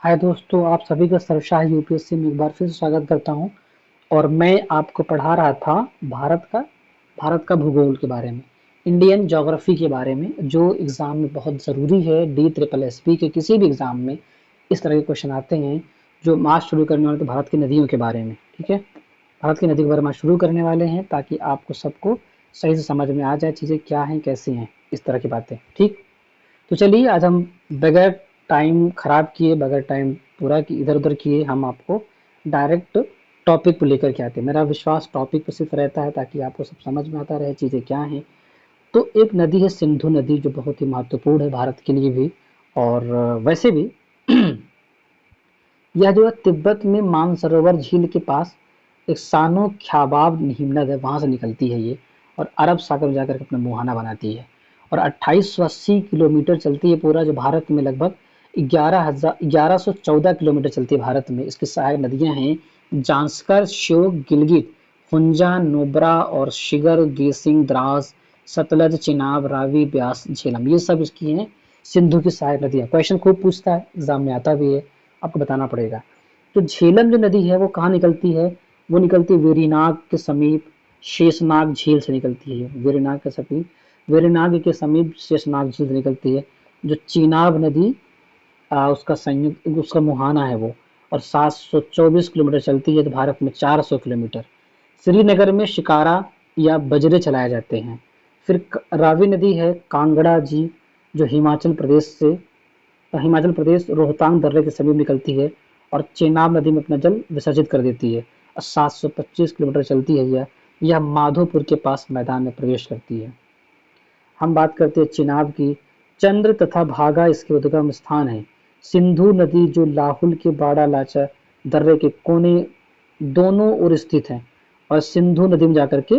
हाय दोस्तों, आप सभी का सर्वशाह यूपीएससी में एक बार फिर से स्वागत करता हूं। और मैं आपको पढ़ा रहा था भारत का भूगोल के बारे में, इंडियन ज्योग्राफी के बारे में, जो एग्जाम में बहुत ज़रूरी है। डी ट्रिपल एस पी के किसी भी एग्जाम में इस तरह के क्वेश्चन आते हैं, जो आज शुरू करने वाले थे भारत की नदियों के बारे में। ठीक है, भारत की नदी के बारे में आज शुरू करने वाले हैं, ताकि आपको सबको सही से समझ में आ जाए चीज़ें क्या हैं, कैसी हैं, इस तरह की बातें। ठीक, तो चलिए आज हम बगैर टाइम खराब किए, बगैर टाइम पूरा कि इधर उधर किए, हम आपको डायरेक्ट टॉपिक पे लेकर के आते हैं। मेरा विश्वास टॉपिक पे सिर्फ रहता है, ताकि आपको सब समझ में आता रहे चीज़ें क्या हैं। तो एक नदी है सिंधु नदी, जो बहुत ही महत्वपूर्ण है भारत के लिए भी। और वैसे भी यह जो है तिब्बत में मानसरोवर झील के पास एक सानो ख्याबाब हिमनद है, वहां से निकलती है ये, और अरब सागर में जाकर के अपना मुहाना बनाती है। और 2880 किलोमीटर चलती है पूरा, जो भारत में लगभग 1114 किलोमीटर चलती है भारत में। इसकी सहायक नदियां हैं जांस्कर, श्योक, गिलगित, हुंजा, नुब्रा और शिगर, गेसिंग, द्रास, सतलज, चिनाब, रावी, ब्यास, झेलम, ये सब इसकी हैं सिंधु की सहायक नदियां। क्वेश्चन खूब पूछता है, एग्जाम में आता भी है, आपको बताना पड़ेगा। तो झेलम जो नदी है वो कहाँ निकलती है? वो निकलती है वेरीनाग के समीप शेषनाग झील से निकलती है। वेरीनाग के समीप शेषनाग झील से निकलती है। जो चीनाब नदी उसका संयुक्त उसका मुहाना है वो, और 724 किलोमीटर चलती है, तो भारत में 400 किलोमीटर। श्रीनगर में शिकारा या बजरे चलाए जाते हैं। फिर रावी नदी है कांगड़ा जी, जो हिमाचल प्रदेश रोहतांग दर्रे के समीप निकलती है, और चेनाब नदी में अपना जल विसर्जित कर देती है। और 725 किलोमीटर चलती है यह माधोपुर के पास मैदान में प्रवेश करती है। हम बात करते हैं चिनाब की। चंद्र तथा भागा इसके उद्गम स्थान है। सिंधु नदी जो लाहुल के बाड़ा लाचा दर्रे के कोने दोनों ओर स्थित है, और सिंधु नदी में जाकर के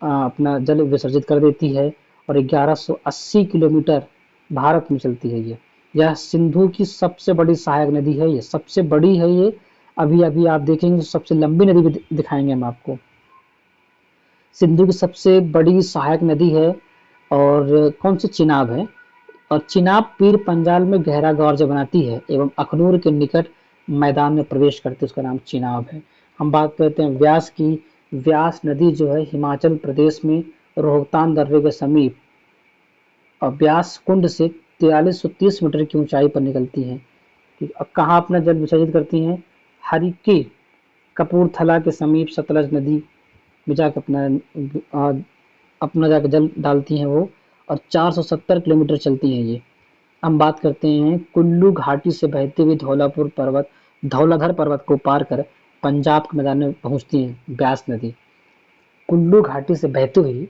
अपना जल विसर्जित कर देती है। और 1180 किलोमीटर भारत में चलती है ये। यह सिंधु की सबसे बड़ी सहायक नदी है, ये सबसे बड़ी है ये। अभी अभी आप देखेंगे तो सबसे लंबी नदी भी दिखाएंगे हम आपको। सिंधु की सबसे बड़ी सहायक नदी है, और कौन सी? चिनाब है। और चिनाब पीर पंजाल में गहरा गौरज बनाती है एवं अखनूर के निकट मैदान में प्रवेश करती है, उसका नाम चिनाब है। हम बात करते हैं व्यास की। व्यास नदी जो है हिमाचल प्रदेश में रोहतांग दर्रे के समीप और ब्यास कुंड से 4330 मीटर की ऊंचाई पर निकलती है। ठीक, अब कहाँ अपना जल विसर्जित करती हैं? हरिकी कपूरथला के समीप सतलज नदी में जाकर अपना जाकर जल डालती हैं वो। और 470 किलोमीटर चलती हैं ये। हम बात करते हैं कुल्लू घाटी से बहते हुए धौलाधर पर्वत को पार कर पंजाब के मैदान में पहुंचती है ब्यास नदी। कुल्लू घाटी से बहती हुई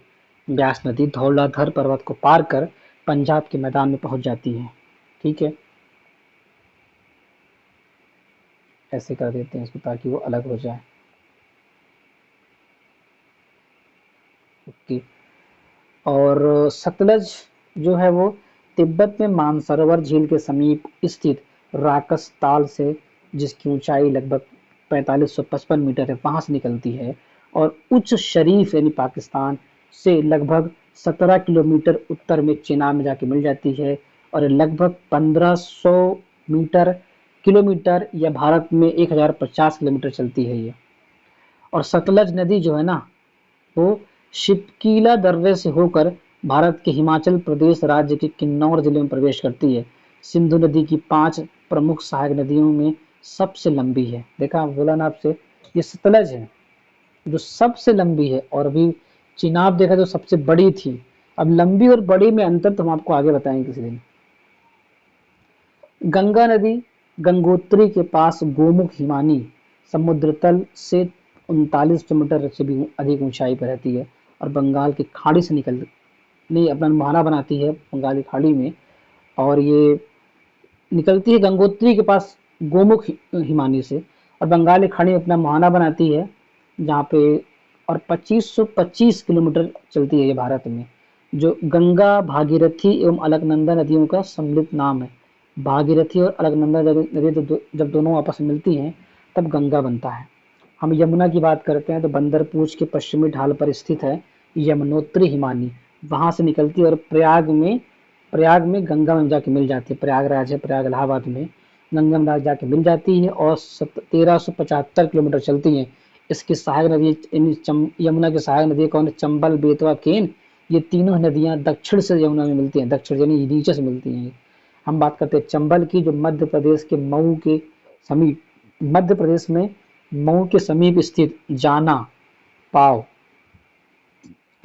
ब्यास नदी धौलाधर पर्वत को पार कर पंजाब के मैदान में पहुंच जाती है। ठीक है, ऐसे कर देते हैं इसको ताकि वो अलग हो जाए। ओके। और सतलज जो है वो तिब्बत में मानसरोवर झील के समीप स्थित राकस ताल से, जिसकी ऊंचाई लगभग 4555 मीटर है, वहां से निकलती है। और उच्च शरीफ यानी पाकिस्तान से लगभग 17 किलोमीटर उत्तर में चेनाब में जाके मिल जाती है। और लगभग 1500 मीटर किलोमीटर या भारत में 1050 किलोमीटर चलती है ये। और सतलज नदी जो है ना, वो शिपकीला दर्रे से होकर भारत के हिमाचल प्रदेश राज्य के किन्नौर जिले में प्रवेश करती है। सिंधु नदी की 5 प्रमुख सहायक नदियों में सबसे लंबी है। देखा, बोला ना आपसे, ये सतलज है जो सबसे लंबी है। और अभी चिनाब देखा जो सबसे बड़ी थी। अब लंबी और बड़ी में अंतर तो हम आपको आगे बताएंगे किसी दिन। गंगा नदी गंगोत्री के पास गोमुख हिमानी समुद्र तल से 39 किलोमीटर से भी अधिक ऊंचाई पर रहती है, और बंगाल की खाड़ी से निकलने अपना मुहाना बनाती है बंगाल की खाड़ी में। और ये निकलती है गंगोत्री के पास गोमुख हिमानी से, और बंगाल की खाड़ी में अपना मुहाना बनाती है जहाँ पे। और 2525 किलोमीटर चलती है ये भारत में। जो गंगा, भागीरथी एवं अलकनंदा नदियों का सम्मिलित नाम है। भागीरथी और अलकनंदा नदी जब दोनों आपस में मिलती हैं, तब गंगा बनता है। हम यमुना की बात करते हैं तो बंदरपूछ के पश्चिमी ढाल पर स्थित है यमुनोत्री हिमानी, वहां से निकलती है। और प्रयाग में गंगा में जाके मिल जाती है। प्रयागराज है, प्रयाग इलाहाबाद में। गंगा में जाके मिल जाती है और 1375 किलोमीटर चलती है। इसकी सहायक नदी यमुना की सहायक नदी कौन है? चंबल, बेतवा, केन। ये तीनों नदियां दक्षिण से यमुना में मिलती हैं, दक्षिण यानी नीचे से मिलती हैं। हम बात करते हैं चंबल की, जो मध्य प्रदेश के मऊ के समीप, मध्य प्रदेश में मऊ के समीप स्थित पाव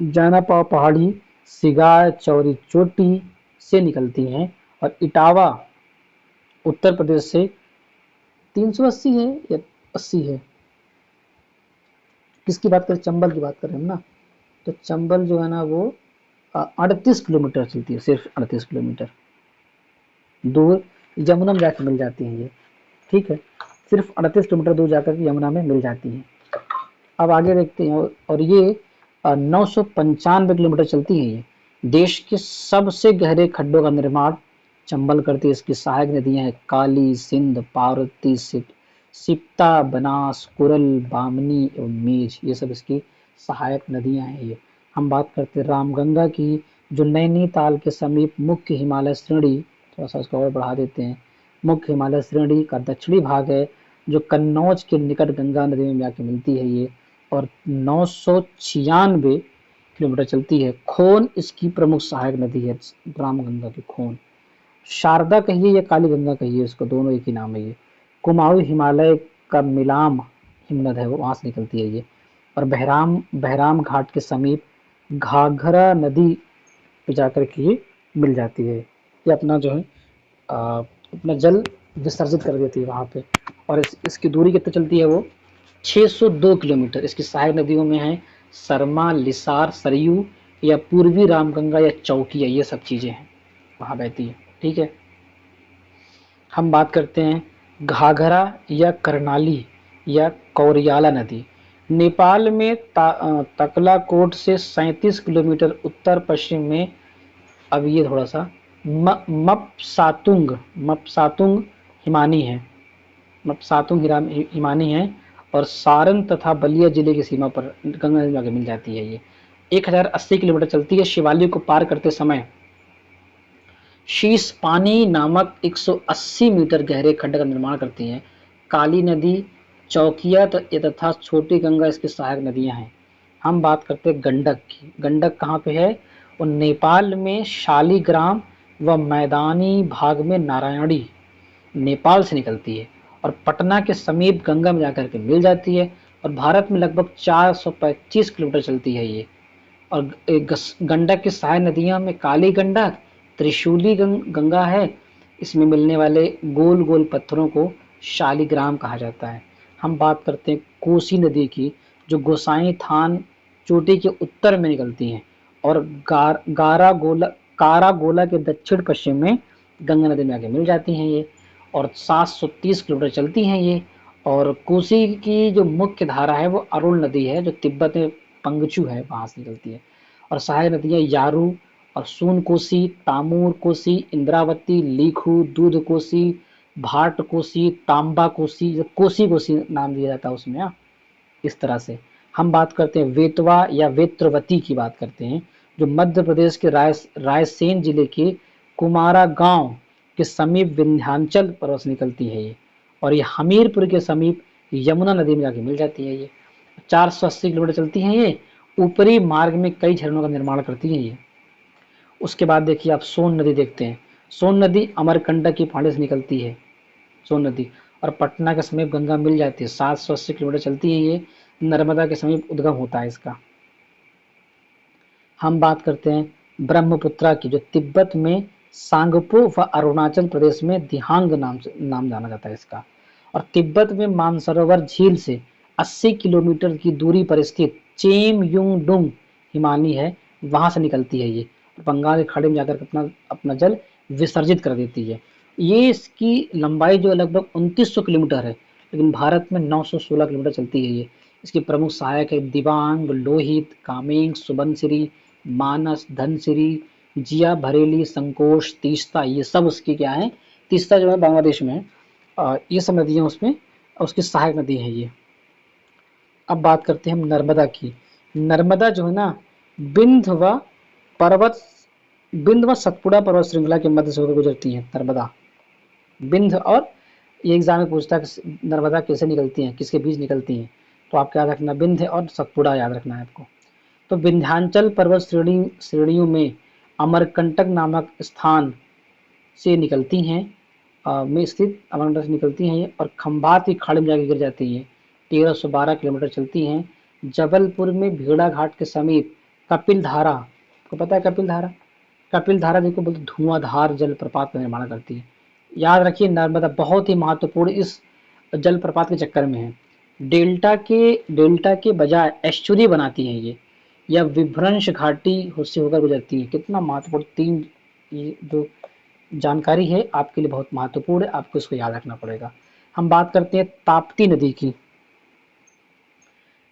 जाना पाव पहाड़ी सिगार चौरी चोटी से निकलती हैं। और इटावा उत्तर प्रदेश से 380 है या 80 है, किसकी बात करें? चंबल की बात करें हम ना। तो चंबल जो है ना वो 38 किलोमीटर चलती है, सिर्फ 38 किलोमीटर दूर यमुना में जाकर मिल जाती है ये। ठीक है, सिर्फ 38 किलोमीटर दूर जाकर यमुना में मिल जाती है। अब आगे देखते हैं, और ये 995 किलोमीटर चलती है ये। देश के सबसे गहरे खड्डों का निर्माण चंबल करती है। इसकी सहायक नदियां हैं काली, सिंध, पार्वती, सिप्ता, बनास, कुरल, बामनी एवं मेज। ये सब इसकी सहायक नदियां हैं ये। हम बात करते हैं रामगंगा की, जो नैनीताल के समीप मुख्य हिमालय श्रेणी, थोड़ा सा इसको और बढ़ा देते हैं, मुख्य हिमालय श्रेणी का दक्षिणी भाग है, जो कन्नौज के निकट गंगा नदी में जाके मिलती है ये। और 996 किलोमीटर चलती है। खोन इसकी प्रमुख सहायक नदी है, रामगंगा की खोन। शारदा कहिए या काली गंगा कहिए, इसको दोनों एक ही नाम है ये। कुमाऊं हिमालय का मिलाम हिमनद है, वो वहां से निकलती है ये। और बहराम घाट के समीप घाघरा नदी पे जाकर के ये मिल जाती है। ये अपना जो है अपना जल विसर्जित कर देती है वहां पे। और इसकी दूरी कितनी चलती है? वो 602 किलोमीटर। इसकी सहायक नदियों में है सरमा, लिसार, सरयू या पूर्वी रामगंगा या चौकिया, ये सब चीजें हैं वहां बहती है। ठीक है, हम बात करते हैं घाघरा या करनाली या कौरियाला नदी। नेपाल में तकलाकोट से 37 किलोमीटर उत्तर पश्चिम में, अब ये थोड़ा सा मपसातुंग हिमानी है, मपसातुंग हिमानी है। और सारण तथा बलिया जिले की सीमा पर गंगा नदी में मिल जाती है ये। 1080 किलोमीटर चलती है। शिवालिक को पार करते समय शीश पानी नामक 180 मीटर गहरे खड्ड का निर्माण करती है। काली नदी, चौकिया तथा छोटी गंगा इसकी सहायक नदियां हैं। हम बात करते हैं गंडक की। गंडक कहाँ पे है? और नेपाल में शालिग्राम व मैदानी भाग में नारायणी, नेपाल से निकलती है और पटना के समीप गंगा में जाकर के मिल जाती है। और भारत में लगभग 425 किलोमीटर चलती है ये। और गंडक की सहायक नदियों में काली गंडक, त्रिशूली गंगा है। इसमें मिलने वाले गोल गोल पत्थरों को शालिग्राम कहा जाता है। हम बात करते हैं कोसी नदी की, जो गोसाई थान चोटी के उत्तर में निकलती हैं और कारागोला के दक्षिण पश्चिम में गंगा नदी में आके मिल जाती हैं ये। और 730 किलोमीटर चलती हैं ये। और कोसी की जो मुख्य धारा है वो अरुण नदी है, जो तिब्बत में पंगचू है, वहां से निकलती है। और सहायक नदियां यारू और सून कोसी, तामूर कोसी, इंद्रावती, लीखू, दूध कोसी, भाट कोसी, तांबा कोसी, कोसी कोसी नाम दिया जाता है उसमें। इस तरह से हम बात करते हैं वेतवा या वेत्रवती की बात करते हैं, जो मध्य प्रदेश के रायसेन जिले के कुमारा गांव के समीप विंध्याचल पर्वत से निकलती है ये। और ये हमीरपुर के समीप यमुना नदी में जाके मिल जाती है ये। 480 किलोमीटर चलती है ये। ऊपरी मार्ग में कई झरनों का निर्माण करती है ये। उसके बाद देखिए आप सोन नदी देखते हैं। सोन नदी अमरकंटक की पहाड़ी से निकलती है सोन नदी, और पटना के समीप गंगा मिल जाती है। 780 किलोमीटर चलती है ये। नर्मदा के समीप उद्गम होता है इसका। हम बात करते हैं ब्रह्मपुत्रा की, जो तिब्बत में सांगपो व अरुणाचल प्रदेश में दिहांग नाम जाना जाता है इसका। और तिब्बत में मानसरोवर झील से 80 किलोमीटर की दूरी पर स्थित चेम युंग डुंग हिमानी है, वहां से निकलती है ये। बंगाल की खाड़ी में जाकर अपना अपना जल विसर्जित कर देती है। ये इसकी लंबाई जो लगभग 2900 किलोमीटर है, लेकिन भारत में 916 किलोमीटर चलती है ये। इसकी प्रमुख सहायक है दिबांग, लोहित, कामेंग, सुबनसिरी, मानस, धनसिरी, जिया भरेली, संकोश, तीस्ता, ये सब उसकी क्या है? तीस्ता जो है बांग्लादेश में है। ये सब नदियां उसमें उसकी सहायक नदी है ये। अब बात करते हैं हम नर्मदा की। नर्मदा जो है ना बिंद व पर्वत बिंद व सतपुड़ा पर्वत श्रृंखला के मध्य से होकर गुजरती है। नर्मदा बिंद और ये एग्जाम में पूछता है कि नर्मदा कैसे निकलती हैं, किसके बीच निकलती हैं, तो आपको याद रखना विंध्य और सतपुड़ा याद रखना है आपको। तो विंध्याचल पर्वत श्रेणियों में अमरकंटक नामक स्थान से निकलती हैं, में स्थित अमरकंटक से निकलती हैं ये, और खंभात की खाड़ी में जाकर गिर जाती हैं। 1312 किलोमीटर चलती हैं। जबलपुर में भेड़ा घाट के समीप कपिल धारा, आपको पता है कपिल धारा? कपिल धारा जिसको बोलते धुआंधार जलप्रपात का निर्माण करती है। याद रखिए नर्मदा बहुत ही महत्वपूर्ण इस जलप्रपात के चक्कर में है। डेल्टा के बजाय एस्चुरी बनाती है ये, या विभ्रंश घाटी से होकर गुजरती है। कितना महत्वपूर्ण, तीन ये जो जानकारी है आपके लिए बहुत महत्वपूर्ण है, आपको इसको याद रखना पड़ेगा। हम बात करते हैं ताप्ती नदी की।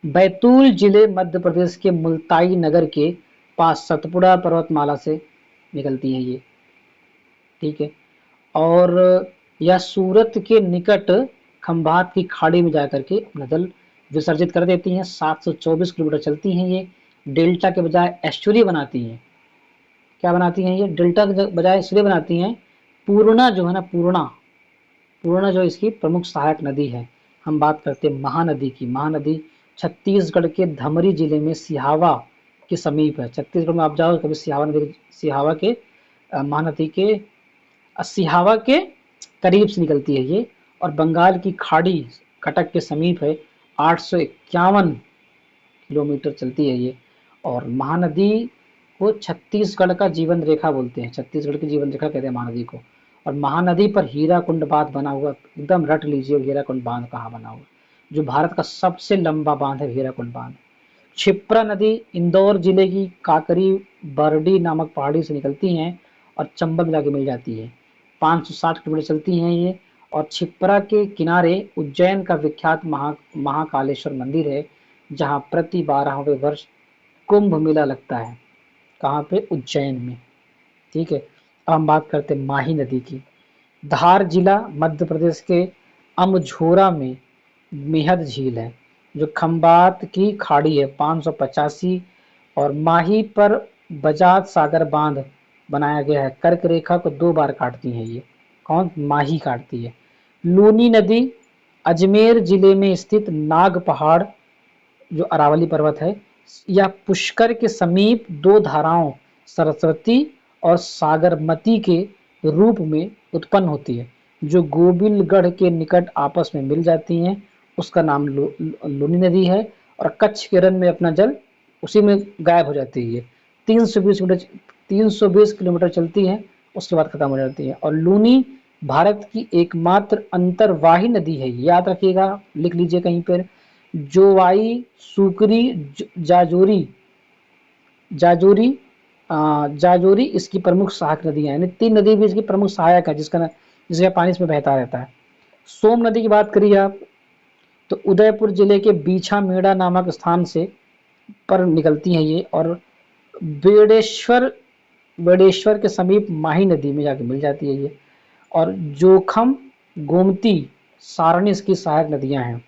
बैतूल जिले मध्य प्रदेश के मुल्ताई नगर के पास सतपुड़ा पर्वतमाला से निकलती है ये, ठीक है। और यह सूरत के निकट खंभात की खाड़ी में जाकर के अपना जल विसर्जित कर देती हैं। 724 किलोमीटर चलती हैं ये। डेल्टा के बजाय एस्चुरी बनाती हैं। क्या बनाती हैं ये? डेल्टा के बजाय एस्चुरी बनाती हैं। पूर्णा जो है ना, पूर्णा जो इसकी प्रमुख सहायक नदी है। हम बात करते हैं महानदी की। महानदी छत्तीसगढ़ के धमरी जिले में सिहावा के समीप है। छत्तीसगढ़ में आप जाओ कभी, सिहावा के महानदी के सिहावा के करीब से निकलती है ये, और बंगाल की खाड़ी कटक के समीप है। 851 किलोमीटर चलती है ये। और महानदी को छत्तीसगढ़ का जीवन रेखा बोलते हैं, छत्तीसगढ़ की जीवन रेखा कहते हैं महानदी को। और महानदी पर हीराकुंड बांध बना हुआ, एकदम रट लीजिए हीराकुंड बांध कहाँ बना हुआ, जो भारत का सबसे लंबा बांध है हीराकुंड बांध। क्षिप्रा नदी इंदौर जिले की काकरी बरडी नामक पहाड़ी से निकलती हैं और चंबल में जाके मिल जाती है। 560 किलोमीटर चलती हैं ये। और क्षिप्रा के किनारे उज्जैन का विख्यात महाकालेश्वर मंदिर है, जहाँ प्रति 12वें वर्ष कुंभ मेला लगता है। कहाँ पे? उज्जैन में, ठीक है। अब हम बात करते हैं माही नदी की। धार जिला मध्य प्रदेश के अमझोरा में मेहद झील है, जो खंबात की खाड़ी है। 585 और माही पर बजाज सागर बांध बनाया गया है। कर्क रेखा को 2 बार काटती है ये। कौन? माही काटती है। लूनी नदी अजमेर जिले में स्थित नाग पहाड़ जो अरावली पर्वत है, या पुष्कर के समीप 2 धाराओं सरस्वती और सागरमती के रूप में उत्पन्न होती है, जो गोविलगढ़ के निकट आपस में मिल जाती हैं। उसका नाम लूनी नदी है। और कच्छ के रन में अपना जल उसी में गायब हो जाती है। 320 किलोमीटर चलती है, उसके बाद खत्म हो जाती है। और लूनी भारत की एकमात्र अंतर्वाही नदी है, याद रखिएगा, लिख लीजिए कहीं पर। जोवाई, सुकरी, जाजोरी जाजोरी जाजोरी इसकी प्रमुख सहायक नदियां हैं। यानी 3 नदी भी इसकी प्रमुख सहायक है, जिसका पानी इसमें बहता रहता है। सोम नदी की बात करिए आप, तो उदयपुर जिले के बीछा मेड़ा नामक स्थान से पर निकलती है ये, और बेड़ेश्वर बेड़ेश्वर के समीप माही नदी में जाके मिल जाती है ये। और जोखम, गोमती, सारणी इसकी सहायक नदियां हैं।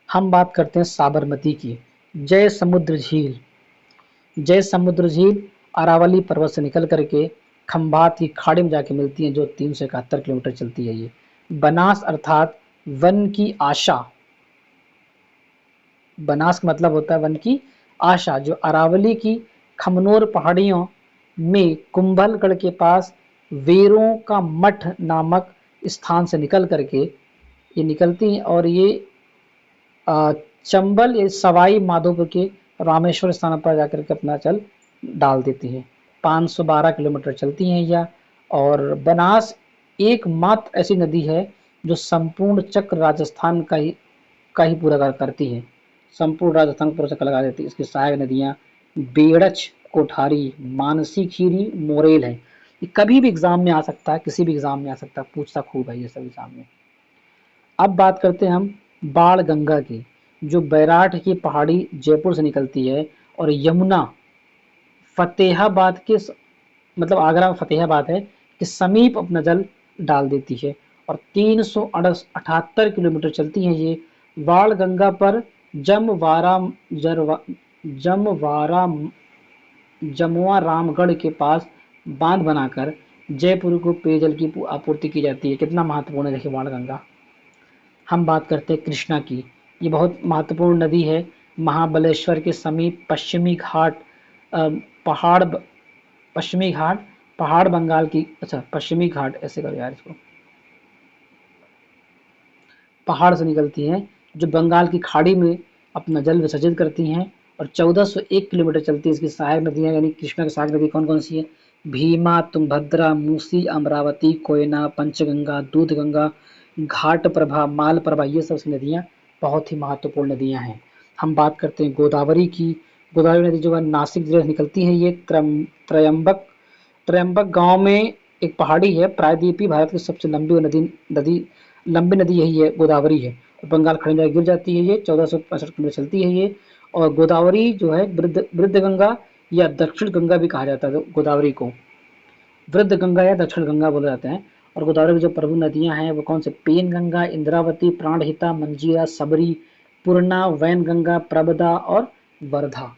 हम बात करते हैं साबरमती की। जय समुद्र झील अरावली पर्वत से निकल करके खंभात की खाड़ी में जाके मिलती है, जो 371 किलोमीटर चलती है ये। बनास अर्थात वन की आशा, बनास का मतलब होता है वन की आशा, जो अरावली की खमनोर पहाड़ियों में कुंभलगढ़ के पास वेरों का मठ नामक स्थान से निकल करके ये निकलती हैं। और ये चंबल या सवाई माधोपुर के रामेश्वर स्थान पर जाकर के अपना जल डाल देती है। 512 किलोमीटर चलती हैं यह। और बनास एकमात्र ऐसी नदी है जो संपूर्ण चक्र राजस्थान का ही पूरा करती है। संपूर्ण राजस्थान को पूरा चक्कर लगा देती है। इसकी सहायक नदियाँ बेड़च, कोठारी, मानसी खीरी, मोरेल है। ये कभी भी एग्जाम में आ सकता है, किसी भी एग्जाम में आ सकता है, पूछता खूब है ये सब एग्जाम में। अब बात करते हैं हम बाण गंगा की, जो बैराठ की पहाड़ी जयपुर से निकलती है और यमुना फतेहाबाद के मतलब आगरा में फतेहाबाद है के समीप अपना जल डाल देती है। और 378 किलोमीटर चलती है ये। बाण गंगा पर जमवारा जमवारा जमुआ रामगढ़ के पास बांध बनाकर जयपुर को पेयजल की आपूर्ति की जाती है। कितना महत्वपूर्ण है देखिए बाणगंगा। हम बात करते हैं कृष्णा की। ये बहुत महत्वपूर्ण नदी है। महाबलेश्वर के समीप पश्चिमी घाट पहाड़ पश्चिमी घाट पहाड़ बंगाल की पश्चिमी घाट ऐसे करो यार इसको, पहाड़ से निकलती हैं जो बंगाल की खाड़ी में अपना जल विसर्जित करती हैं और 1401 किलोमीटर चलती है। इसकी सहायक नदियाँ यानी कृष्णा की सहायक नदी कौन कौन सी है? भीमा, तुंगभद्रा, मूसी, अमरावती, कोयना, पंचगंगा, दूधगंगा, घाट प्रभा, माल प्रभा, ये सब नदियाँ बहुत ही महत्वपूर्ण नदियाँ हैं। हम बात करते हैं गोदावरी की। गोदावरी नदी जो है नासिक जिले से निकलती है। ये त्रयंबक त्रयंबक गांव में एक पहाड़ी है। प्रायद्वीपीय भारत की सबसे नदी लंबी नदी यही है, गोदावरी है। और बंगाल खाड़ी में गिर जाती है। ये 1465 किलोमीटर चलती है ये। और गोदावरी जो है वृद्ध गंगा या दक्षिण गंगा भी कहा जाता है। गोदावरी को वृद्ध गंगा या दक्षिण गंगा बोले जाते हैं। और गोदावरी की जो प्रमुख नदियां हैं वो कौन से? पेन गंगा, इंद्रावती, प्राणहिता, मंजीरा, सबरी, पूर्णा, वैन गंगा, प्रबदा और वर्धा।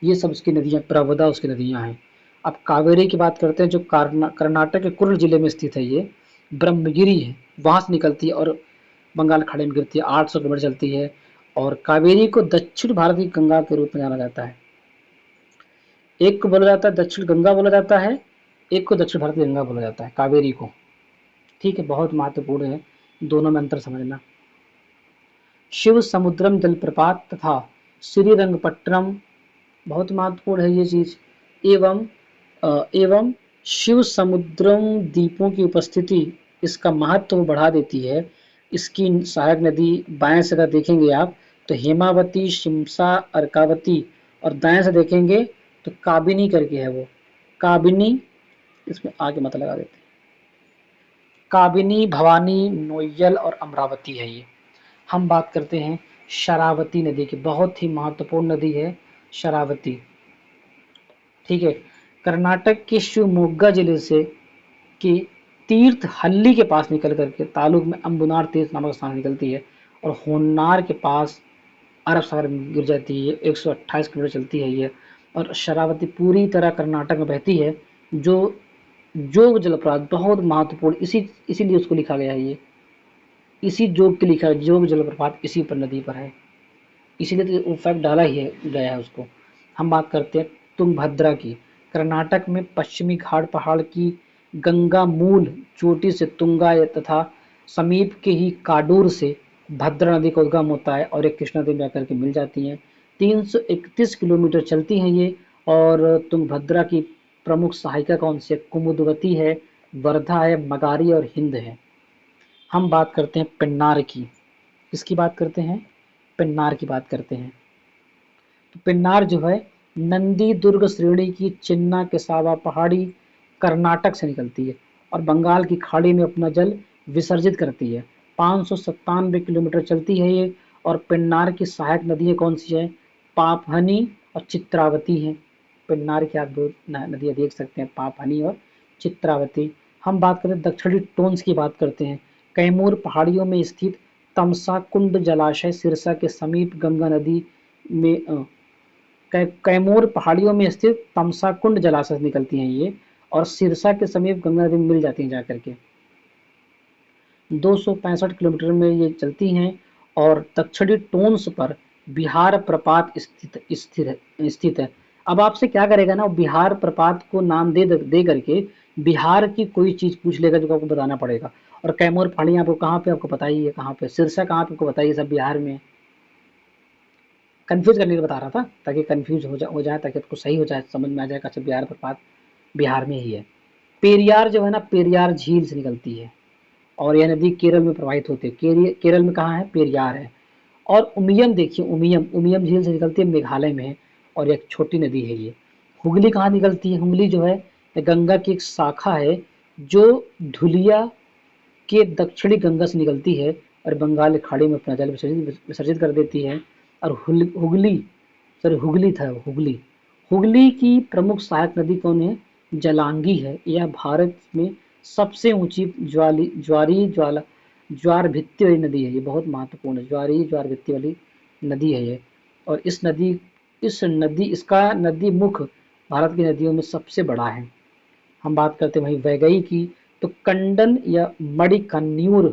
ये सब उसकी नदियां, प्रवदा उसकी नदियां हैं। अब कावेरी की बात करते हैं जो कर्नाटक के कुर्ग जिले में स्थित है। ये ब्रह्मगिरी है, वहां से निकलती है और बंगाल खाड़ी में गिरती है। 800 किलोमीटर चलती है। और कावेरी को दक्षिण भारत की गंगा के रूप में जाना जाता है। एक को बोला जाता है दक्षिण गंगा बोला जाता है, एक को दक्षिण भारत की गंगा बोला जाता है, कावेरी को। ठीक है, बहुत महत्वपूर्ण है, दोनों में अंतर समझना। शिव समुद्रम जलप्रपात तथा श्रीरंगपट्टनम, बहुत महत्वपूर्ण है ये चीज। एवं एवं शिव समुद्रम द्वीपों की उपस्थिति इसका महत्व बढ़ा देती है। इसकी सहायक नदी बाएं से अगर देखेंगे आप तो हेमावती, शिमसा, अर्कावती, और दाएं से देखेंगे तो काबिनी करके है वो, काबिनी, इसमें आगे मत लगा देते, काबिनी, भवानी, नोय्यल और अमरावती है ये। हम बात करते हैं शरावती नदी की। बहुत ही महत्वपूर्ण नदी है शरावती। ठीक है, कर्नाटक के शिवमोग्गा जिले से की तीर्थ हल्ली के पास निकल करके तालुक में अंबुनार तीर्थ नामक स्थान निकलती है और होन्नार के पास अरब सागर में गिर जाती है। 128 किलोमीटर चलती है ये। और शरावती पूरी तरह कर्नाटक में बहती है। जो जोग जलप्रपात बहुत महत्वपूर्ण, इसीलिए उसको लिखा गया है ये, इसी जोग के लिखा है, जोग जलप्रपात इसी पर नदी पर है, इसीलिए तो फैक्ट डाला ही है गया है उसको। हम बात करते हैं तुंगभद्रा की। कर्नाटक में पश्चिमी घाट पहाड़ की गंगा मूल चोटी से तुंगा तथा समीप के ही काडूर से भद्रा नदी का उद्गम होता है और एक कृष्णा नदी में जाकर के मिल जाती हैं। 331 किलोमीटर चलती हैं ये। और तुंगभद्रा की प्रमुख सहायिका कौन सी है? कुमुदवती है, वर्धा है, मगारी और हिंद है। हम बात करते हैं पेन्नार की। किसकी बात करते हैं? पेन्नार की बात करते हैं। तो पेन्नार जो है नंदी दुर्ग श्रेणी की चिन्ना केसावा पहाड़ी कर्नाटक से निकलती है और बंगाल की खाड़ी में अपना जल विसर्जित करती है। 597 किलोमीटर चलती है ये। और पेन्नार की सहायक नदियाँ कौन सी है? पापहनी और चित्रावती हैं। पेन्नार की आप दो नदियाँ देख सकते हैं, पापहनी और चित्रावती। हम बात करें दक्षिणी टोन्स की बात करते हैं। कैमूर पहाड़ियों में स्थित तमसा कुंड जलाशय सिरसा के समीप गंगा नदी में कैमूर पहाड़ियों में स्थित तमसा कुंड जलाशय से निकलती हैं ये। और सिरसा के समीप गंगा नदी में मिल जाती हैं जाकर के। 265 किलोमीटर में ये चलती हैं। और दक्षिणी टोन्स पर बिहार प्रपात स्थित है। अब आपसे क्या करेगा ना, बिहार प्रपात को नाम दे करके बिहार की कोई चीज पूछ लेगा जो आपको बताना पड़ेगा। और कैमूर पहाड़ी आपको कहाँ पे, आपको पता ही है कहाँ पे, सिरसा कहाँ पे आपको बताइए, सब बिहार में। कंफ्यूज करने के लिए बता रहा था ताकि कंफ्यूज हो जाए ताकि आपको सही हो जाए, समझ में आ जाए। अच्छा, बिहार प्रपात बिहार में ही है। पेरियार जो है ना, पेरियार झील से निकलती है और यह नदी केरल में प्रवाहित होती है। केरल में कहाँ है? पेरियार है। और उमियम देखिए, उमियम उमियम झील से निकलती है, मेघालय में है और एक छोटी नदी है ये। हुगली कहाँ निकलती है? हुगली जो है गंगा की एक शाखा है जो धुलिया के दक्षिणी गंगा से निकलती है और बंगाल की खाड़ी में अपना जल विसर्जित कर देती है। और हुगली, सॉरी हुगली था, हुगली, हुगली की प्रमुख सहायक नदी कौन है? जलांगी है। यह भारत में सबसे ऊंची ज्वार भित्ति वाली नदी है। ये बहुत महत्वपूर्ण है, ज्वार भित्ति वाली नदी है ये। और इसका नदी मुख भारत की नदियों में सबसे बड़ा है। हम बात करते हैं वहीं वैगई की, तो कंडन या मणिकन्नूर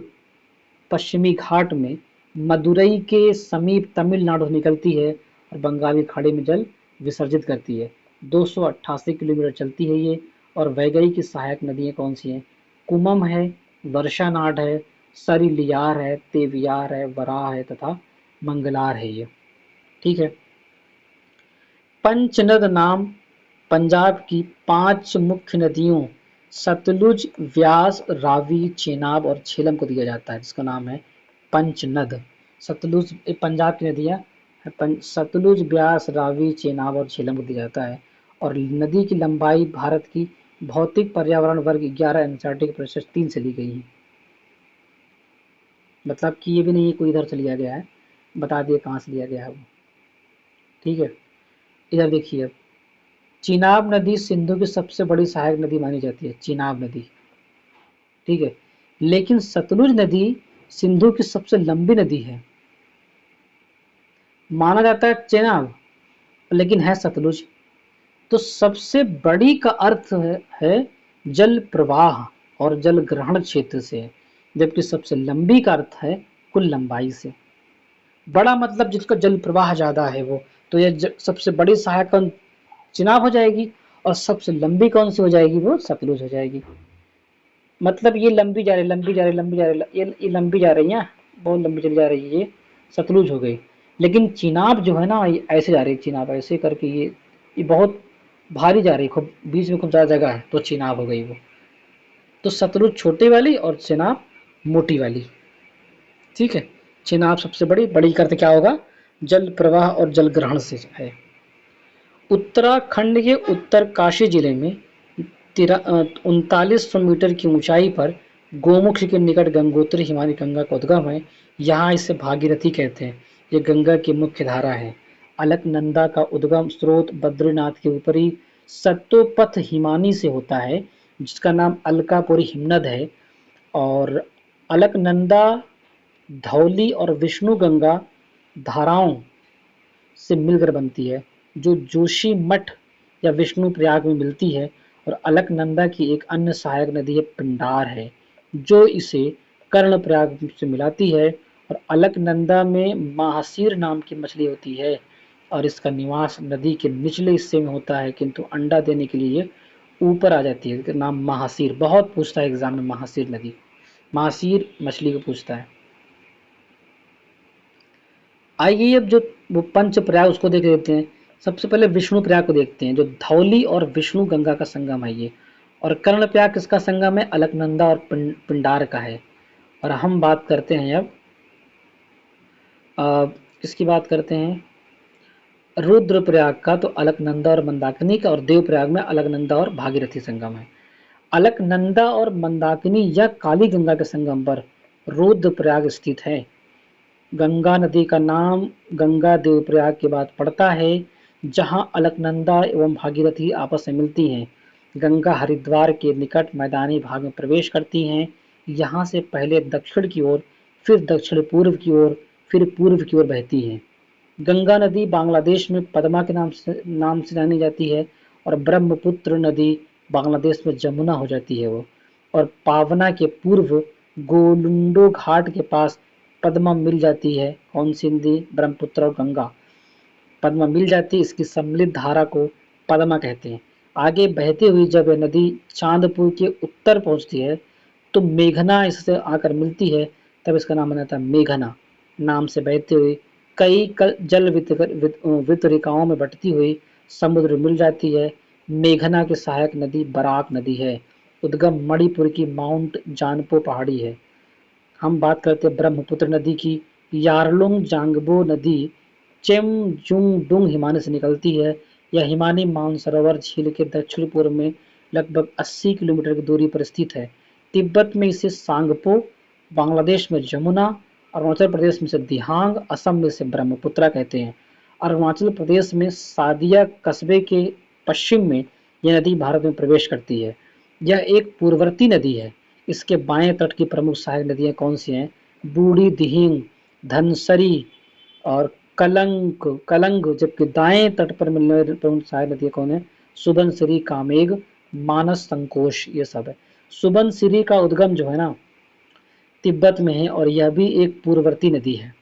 पश्चिमी घाट में मदुरई के समीप तमिलनाडु से निकलती है और बंगाल की खाड़ी में जल विसर्जित करती है। 288 किलोमीटर चलती है ये। और वैगई की सहायक नदियाँ कौन सी हैं? कुमम है, वर्षानाड है, सरिलियार है, तेवियार है, वराह है तथा मंगलार है ये। ठीक है। पंचनद नाम पंजाब की 5 मुख्य नदियों सतलुज, व्यास, रावी, चेनाब और झेलम को दिया जाता है, जिसका नाम है पंचनद। सतलुज पंजाब की नदियाँ सतलुज, व्यास, रावी, चेनाब और झेलम को दिया जाता है। और नदी की लंबाई भारत की भौतिक पर्यावरण वर्ग 11 एनसीईआरटी के प्रश्न 3 से ली गई है। मतलब कि ये भी नहीं है कोई इधर से लिया गया है, बता दिए कहाँ से लिया गया है वो। ठीक है। इधर देखिए, चिनाब नदी सिंधु की सबसे बड़ी सहायक नदी मानी जाती है, चिनाब नदी। ठीक है। लेकिन सतलुज नदी सिंधु की सबसे लंबी नदी है। माना जाता है चेनाब, लेकिन है सतलुज। तो सबसे बड़ी का अर्थ है जल प्रवाह और जल ग्रहण क्षेत्र से, जबकि सबसे लंबी का अर्थ है कुल लंबाई से। बड़ा मतलब जिसका जल प्रवाह ज्यादा है वो, तो ये सबसे बड़ी सहायक कौन? चिनाब हो जाएगी। और सबसे लंबी कौन सी हो जाएगी? वो सतलुज हो जाएगी। मतलब ये लंबी जा रही, लंबी जा रही, लंबी जा रही, ये लंबी जा रही है, बहुत लंबी चली जा रही है, ये सतलुज हो गई। लेकिन चिनाब जो है ना, ये ऐसे जा रही है, चिनाब ऐसे करके ये बहुत भारी जा रही है, खूब बीच में खूब ज़्यादा जगह है, तो चिनाब हो गई वो। तो सतलुज छोटी वाली और चिनाब मोटी वाली। ठीक है। चिनाब सबसे बड़ी, बड़ी करते क्या होगा? जल प्रवाह और जल ग्रहण से है। उत्तराखंड के उत्तरकाशी जिले में 3900 मीटर की ऊंचाई पर गोमुख के निकट गंगोत्री हिमानी गंगा का उद्गम है। यहाँ इसे भागीरथी कहते हैं। ये गंगा की मुख्य धारा है। अलकनंदा का उद्गम स्रोत बद्रीनाथ के ऊपरी सत्तोपथ हिमानी से होता है, जिसका नाम अलकापुरी हिमनद है। और अलकनंदा धौली और विष्णु गंगा धाराओं से मिलकर बनती है, जो जोशी मठ या विष्णु प्रयाग में मिलती है। और अलकनंदा की एक अन्य सहायक नदी है पिंडार है, जो इसे कर्ण प्रयाग से मिलाती है। और अलकनंदा में महासीर नाम की मछली होती है और इसका निवास नदी के निचले हिस्से में होता है, किंतु अंडा देने के लिए ऊपर आ जाती है। इसका नाम महासीर, बहुत पूछता है एग्जाम में महासीर नदी, महासीर मछली को पूछता है। आइए अब जो वो पंच प्रयाग उसको देख लेते हैं। सबसे पहले विष्णु प्रयाग को देखते हैं, जो धौली और विष्णु गंगा का संगम है ये। और कर्ण प्रयाग किसका संगम है? अलकनंदा और पिंडार का है। और हम बात करते हैं अब इसकी बात करते हैं रुद्रप्रयाग का, तो अलकनंदा और मंदाकिनी का। और देवप्रयाग में अलकनंदा और भागीरथी संगम है। अलकनंदा और मंदाकिनी या काली गंगा के संगम पर रुद्रप्रयाग स्थित है। गंगा नदी का नाम गंगा देवप्रयाग के बाद पड़ता है, जहां अलकनंदा एवं भागीरथी आपस में मिलती हैं। गंगा हरिद्वार के निकट मैदानी भाग में प्रवेश करती हैं। यहाँ से पहले दक्षिण की ओर, फिर दक्षिण पूर्व की ओर, फिर पूर्व की ओर बहती हैं। गंगा नदी बांग्लादेश में पद्मा के नाम से जानी जाती है। और ब्रह्मपुत्र नदी बांग्लादेश में जमुना हो जाती है वो। और पावना के पूर्व गोलुंडो घाट के पास पद्मा मिल जाती है। कौन सी नदी? ब्रह्मपुत्र और गंगा। पद्मा मिल जाती है, इसकी सम्मिलित धारा को पद्मा कहते हैं। आगे बहती हुई जब यह नदी चांदपुर के उत्तर पहुंचती है, तो मेघना इससे आकर मिलती है, तब इसका नाम बना था मेघना। नाम से बहती हुई कई जल वितरिकाओं में बटती हुई समुद्र मिल जाती है। मेघना की सहायक नदी बराक नदी है। उद्गम मणिपुर की माउंट जानपो पहाड़ी है। हम बात करते हैं ब्रह्मपुत्र नदी की। यारलुंग जांगबो नदी चेमजुंगडुंग हिमालय से निकलती है। यह हिमानी मानसरोवर झील के दक्षिण पूर्व में लगभग 80 किलोमीटर की दूरी पर स्थित है। तिब्बत में इसे सांगपो, बांग्लादेश में जमुना, अरुणाचल प्रदेश में से दिहांग, असम में से ब्रह्मपुत्रा कहते हैं। अरुणाचल प्रदेश में सादिया कस्बे के पश्चिम में यह नदी भारत में प्रवेश करती है। यह एक पूर्ववर्ती नदी है। इसके बाएं तट की प्रमुख सहायक नदियां कौन सी हैं? बूढ़ी दिहिंग, धनसरी और कलंग। जबकि दाएं तट पर मिलने वाली प्रमुख सहायक नदियां कौन है? सुबनसिरी, कामेग मानस संकोश, ये सब है। सुबनसिरी का उद्गम जो है ना तिब्बत में है और यह भी एक पूर्ववर्ती नदी है।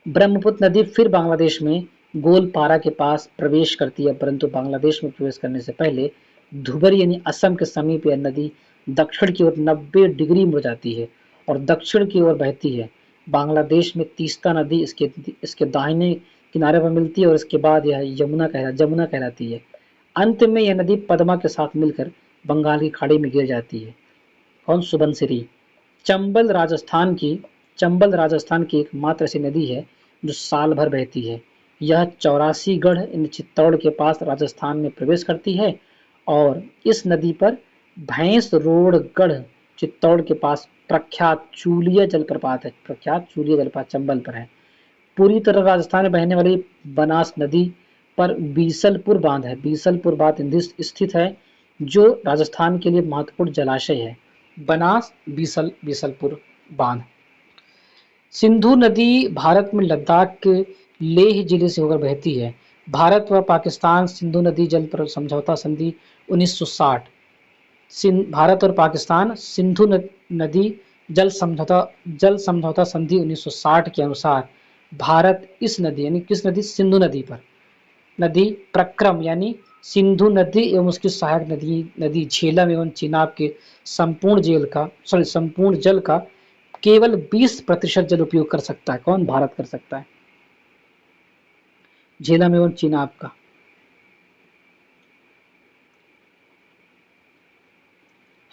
ब्रह्मपुत्र नदी फिर बांग्लादेश में गोलपारा के पास प्रवेश करती है, परंतु बांग्लादेश में प्रवेश करने से पहले धुबरी यानी असम के समीप यह नदी दक्षिण की ओर 90 डिग्री मुड़ जाती है और दक्षिण की ओर बहती है। बांग्लादेश में तीस्ता नदी इसके दाहिने किनारे पर मिलती है और इसके बाद यह जमुना कहलाती है। अंत में यह नदी पद्मा के साथ मिलकर बंगाल की खाड़ी में गिर जाती है। कौन? सुबनसिरी। चंबल राजस्थान की एकमात्र ऐसी नदी है जो साल भर बहती है। यह चौरासीगढ़ इन चित्तौड़ के पास राजस्थान में प्रवेश करती है और इस नदी पर भैंसरोडगढ़ चित्तौड़ के पास प्रख्यात चूलिया जलप्रपात चंबल पर है। पूरी तरह राजस्थान में बहने वाली बनास नदी पर बीसलपुर बांध स्थित है जो राजस्थान के लिए महत्वपूर्ण जलाशय है। बनास बीसलपुर बांध। सिंधु नदी भारत में लद्दाख के लेह जिले से होकर बहती है। भारत व पाकिस्तान सिंधु नदी जल समझौता संधि 1960। भारत और पाकिस्तान सिंधु नदी जल समझौता संधि 1960 के अनुसार भारत इस नदी यानी किस नदी? सिंधु नदी पर नदी प्रक्रम यानी सिंधु नदी एवं उसकी सहायक नदी झेलम एवं चिनाब के संपूर्ण जल का केवल 20% जल उपयोग कर सकता है। कौन? भारत कर सकता है। झेलम एवं चिनाब का।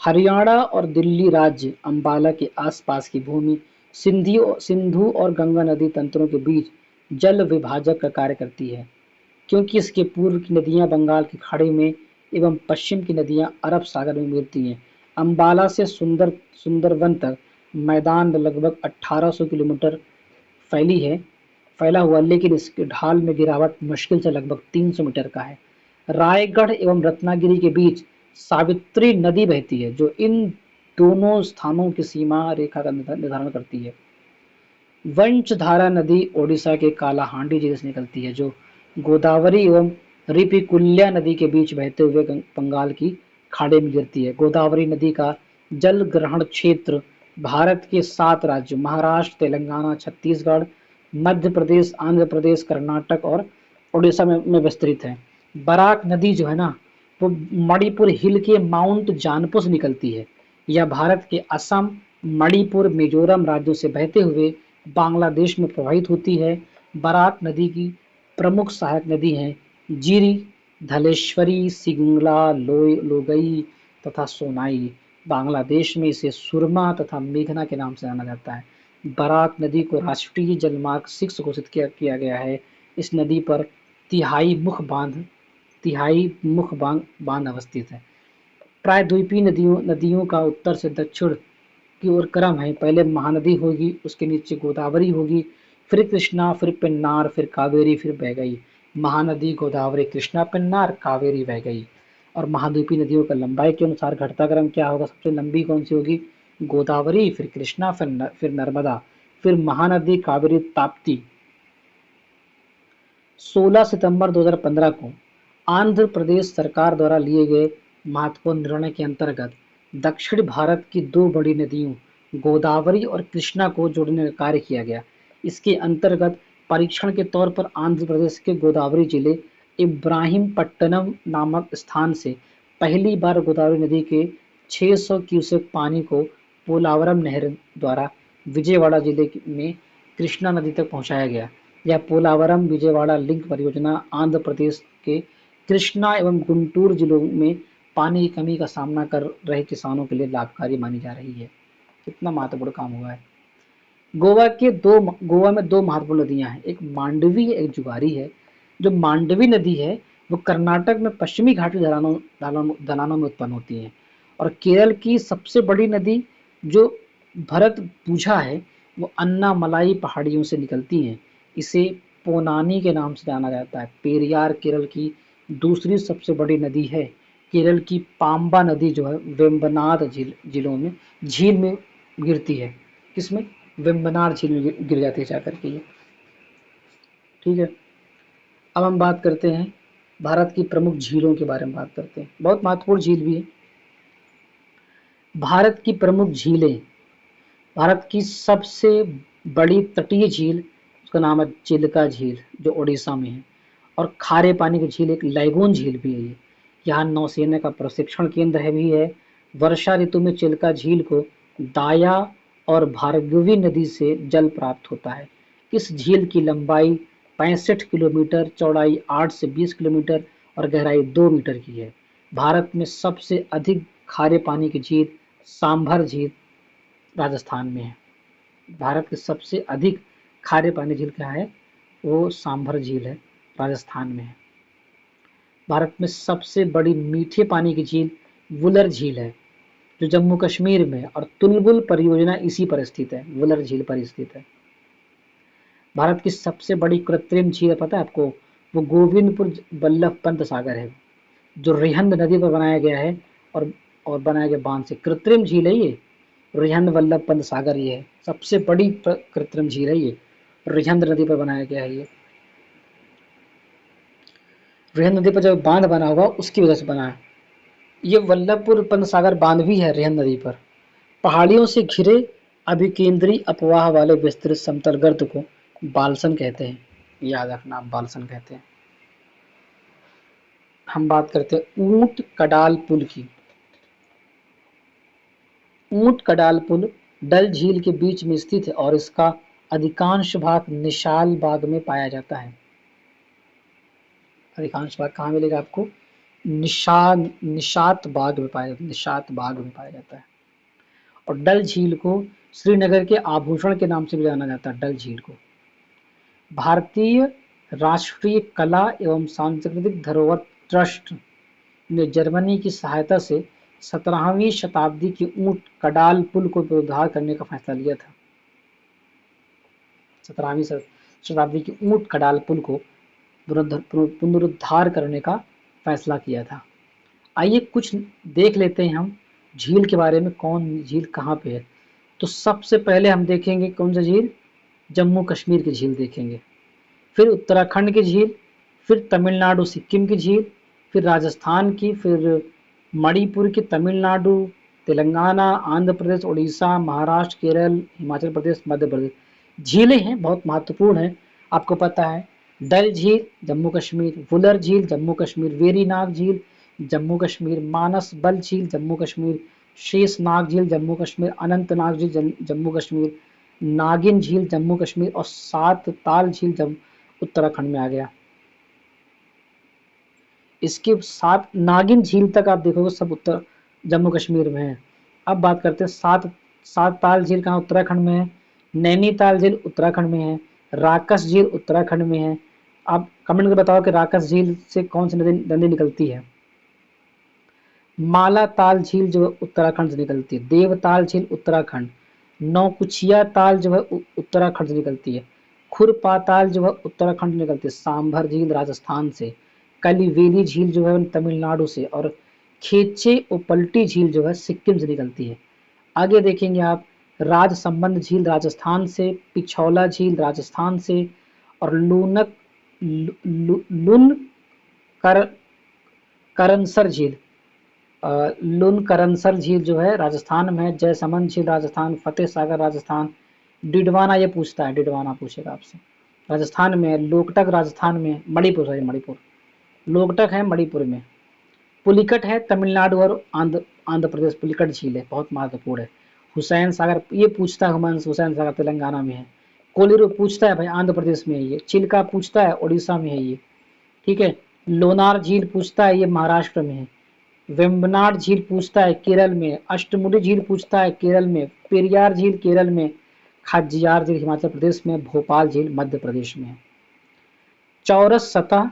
हरियाणा और दिल्ली राज्य अंबाला के आसपास की भूमि सिंधु और गंगा नदी तंत्रों के बीच जल विभाजक का कार्य करती है, क्योंकि इसके पूर्व की नदियां बंगाल की खाड़ी में एवं पश्चिम की नदियां अरब सागर में मिलती हैं। अंबाला से सुंदरवन तक मैदान लगभग 1800 किलोमीटर फैला हुआ, लेकिन इसके ढाल में गिरावट मुश्किल से लगभग 300 मीटर का है। रायगढ़ एवं रत्नागिरी के बीच सावित्री नदी बहती है जो इन दोनों स्थानों की सीमा रेखा का निर्धारण करती है। वंशधारा नदी ओडिशा के कालाहांडी जिले से निकलती है जो गोदावरी एवं रिपिकुल्या नदी के बीच बहते हुए बंगाल की खाड़ी में गिरती है। गोदावरी नदी का जल ग्रहण क्षेत्र भारत के 7 राज्यों महाराष्ट्र, तेलंगाना, छत्तीसगढ़, मध्य प्रदेश, आंध्र प्रदेश, कर्नाटक और उड़ीसा में विस्तृत है। बराक नदी जो है ना वो मणिपुर हिल के माउंट जानपो से निकलती है। यह भारत के असम, मणिपुर, मिजोरम राज्यों से बहते हुए बांग्लादेश में प्रवाहित होती है। बराक नदी की प्रमुख सहायक नदी हैं जीरी, धलेश्वरी, सिंगला, लोगई तथा सोनाई। बांग्लादेश में इसे सुरमा तथा मेघना के नाम से जाना जाता है। बराक नदी को राष्ट्रीय जलमार्ग 6 घोषित किया गया है। इस नदी पर तिहाई मुख बांध अवस्थित है। प्रायद्वीपीय नदियों का उत्तर से दक्षिण की ओर क्रम है। पहले महानदी होगी, उसके नीचे गोदावरी होगी, फिर कृष्णा, फिर पेन्नार, फिर कावेरी, फिर वैगई। महानदी, गोदावरी, कृष्णा, पेन्नार, कावेरी, वैगई। और महाद्वीपीय नदियों का लंबाई के अनुसार घटता क्रम क्या होगा? सबसे लंबी कौन सी होगी? गोदावरी, फिर कृष्णा, फिर नर्मदा, फिर महानदी, कावेरी, ताप्ती। 16 सितंबर 2015 को आंध्र प्रदेश सरकार द्वारा लिए गए महत्वपूर्ण निर्णय के अंतर्गत दक्षिण भारत की 2 बड़ी नदियों गोदावरी और कृष्णा को जोड़ने का कार्य किया गया। इसके अंतर्गत परीक्षण के तौर पर आंध्र प्रदेश के गोदावरी जिले इब्राहीमपट्टनम नामक स्थान से पहली बार गोदावरी नदी के 600 क्यूसेक पानी को पोलावरम नहर द्वारा विजयवाड़ा जिले में कृष्णा नदी तक पहुंचाया गया। यह पोलावरम विजयवाड़ा लिंक परियोजना आंध्र प्रदेश के कृष्णा एवं गुंटूर जिलों में पानी की कमी का सामना कर रहे किसानों के लिए लाभकारी मानी जा रही है। कितना महत्वपूर्ण काम हुआ है। गोवा में 2 महत्वपूर्ण नदियां हैं, एक मांडवी है, एक जुगारी है। जो मांडवी नदी है वो कर्नाटक में पश्चिमी घाटी ढलानों में उत्पन्न होती है और केरल की सबसे बड़ी नदी जो भरतपुझा है वो अन्नामलाई पहाड़ियों से निकलती है। इसे पोनानी के नाम से जाना जाता है। पेरियार केरल की दूसरी सबसे बड़ी नदी है। केरल की पाम्बा नदी जो है वेम्बनाड झील में गिरती है। किसमें? वेम्बनाड झील में गिर जाती है जाकर के ये। ठीक है। अब हम बात करते हैं भारत की प्रमुख झीलों के बारे में बात करते हैं, बहुत महत्वपूर्ण झील भी है। भारत की प्रमुख झीलें, भारत की सबसे बड़ी तटीय झील, उसका नाम है चिल्का झील जो उड़ीसा में है, और खारे पानी की झील एक लैगून झील भी है ये। यहाँ नौसेना का प्रशिक्षण केंद्र है भी है। वर्षा ऋतु में चिल्का झील को दाया और भार्गवी नदी से जल प्राप्त होता है। इस झील की लंबाई 65 किलोमीटर, चौड़ाई 8 से 20 किलोमीटर और गहराई 2 मीटर की है। भारत में सबसे अधिक खारे पानी की झील सांभर झील राजस्थान में है। भारत की सबसे अधिक खारे पानी झील क्या है, वो सांभर झील है, राजस्थान में है। भारत में सबसे बड़ी मीठे पानी की झील वुलर झील है जो जम्मू कश्मीर में है, और तुलबुल परियोजना इसी पर स्थित है, वुलर झील पर स्थित है। भारत की सबसे बड़ी कृत्रिम झील पता है आपको, वो गोविंदपुर बल्लभ पंत सागर है, जो रिहंद नदी पर बनाया गया है, और बनाया गया बांध से। कृत्रिम झील है ये, रिहंद वल्लभ पंत सागर ये है, सबसे बड़ी कृत्रिम झील है ये, रिहंद नदी पर बनाया गया है ये। रिहंद नदी पर जो बांध बना हुआ उसकी वजह से बना है ये। वल्लभपुर पंत सागर बांध भी है रिहंद नदी पर। पहाड़ियों से घिरे अभिकेंद्री अपवाह वाले विस्तृत समतल गर्त को बालसन कहते हैं, याद रखना, बालसन कहते हैं। हम बात करते हैं ऊंट कडाल पुल की। ऊंट कडाल पुल डल झील के बीच में स्थित है और इसका अधिकांश भाग निशाल बाग में पाया जाता है। अधिकांश भाग कहाँ मिलेगा आपको, निशात बाग में पाया जाता है, निशात बाग में पाया जाता है। और डल झील को श्रीनगर के आभूषण के नाम से भी जाना जाता है। डल झील को भारतीय राष्ट्रीय कला एवं सांस्कृतिक धरोहर ट्रस्ट ने जर्मनी की सहायता से 17वीं शताब्दी के ऊंट कडाल पुल को पुनरुद्धार करने का फैसला लिया था। 17वीं शताब्दी के ऊंट कडाल पुल को पुनरुद्धार करने का फैसला किया था। आइए कुछ देख लेते हैं हम झील के बारे में, कौन झील कहाँ पे है। तो सबसे पहले हम देखेंगे कौन सा झील, जम्मू कश्मीर की झील देखेंगे, फिर उत्तराखंड की झील, फिर तमिलनाडु सिक्किम की झील, फिर राजस्थान की, फिर मणिपुर की, तमिलनाडु, तेलंगाना, आंध्र प्रदेश, उड़ीसा, महाराष्ट्र, केरल, हिमाचल प्रदेश, मध्य प्रदेश। झीलें हैं, बहुत महत्वपूर्ण है, आपको पता है। डल झील जम्मू कश्मीर, वुलर झील जम्मू कश्मीर, वेरीनाग झील जम्मू कश्मीर, मानस बल झील जम्मू कश्मीर, शेषनाग झील जम्मू कश्मीर, अनंतनाग झील जम्मू कश्मीर, नागिन झील जम्मू कश्मीर, और सात ताल झील उत्तराखंड में आ गया। इसके साथ नागिन झील तक आप देखोगे सब उत्तर जम्मू कश्मीर में है। अब बात करते हैं सात ताल झील कहाँ उत्तराखंड में है, नैनीताल झील उत्तराखंड में है, राकस झील उत्तराखंड में है। आप कमेंट करके बताओ कि राकस झील से कौन सी नदी निकलती है। माला ताल झील जो उत्तराखंड से निकलती है, देवताल झील उत्तराखंड, नौकुचिया ताल जो है उत्तराखंड से निकलती है, खुरपाताल जो है उत्तराखंड से निकलती है, सांभर झील राजस्थान से, कलिवेली झील जो है तमिलनाडु से, और खेचे उपल्टी झील जो है सिक्किम से निकलती है। आगे देखेंगे आप राज संबंध झील राजस्थान से, पिछौला झील राजस्थान से, और लुन करनसर झील लुन करनसर झील जो है राजस्थान में है, जयसमंद झील राजस्थान, फतेह सागर राजस्थान, डिडवाना ये पूछता है, डिडवाना पूछेगा आपसे, राजस्थान में है, लोकटक राजस्थान में, मणिपुर लोकटक है मणिपुर में, पुलिकट है तमिलनाडु और आंध्र प्रदेश, पुलिकट झील है, बहुत महत्वपूर्ण है। हुसैन सागर ये पूछता है, हुसैन सागर तेलंगाना में है, कोलिरू पूछता है भाई आंध्र प्रदेश में है ये, चिल्का पूछता है उड़ीसा में है ये, ठीक है। लोनार झील पूछता है ये महाराष्ट्र में है, वेम्बनाड झील पूछता है केरल में, अष्टमुडी झील पूछता है केरल में, पेरियार झील केरल में, खज्जियार झील हिमाचल प्रदेश में, भोपाल झील मध्य प्रदेश में। चौरस सतह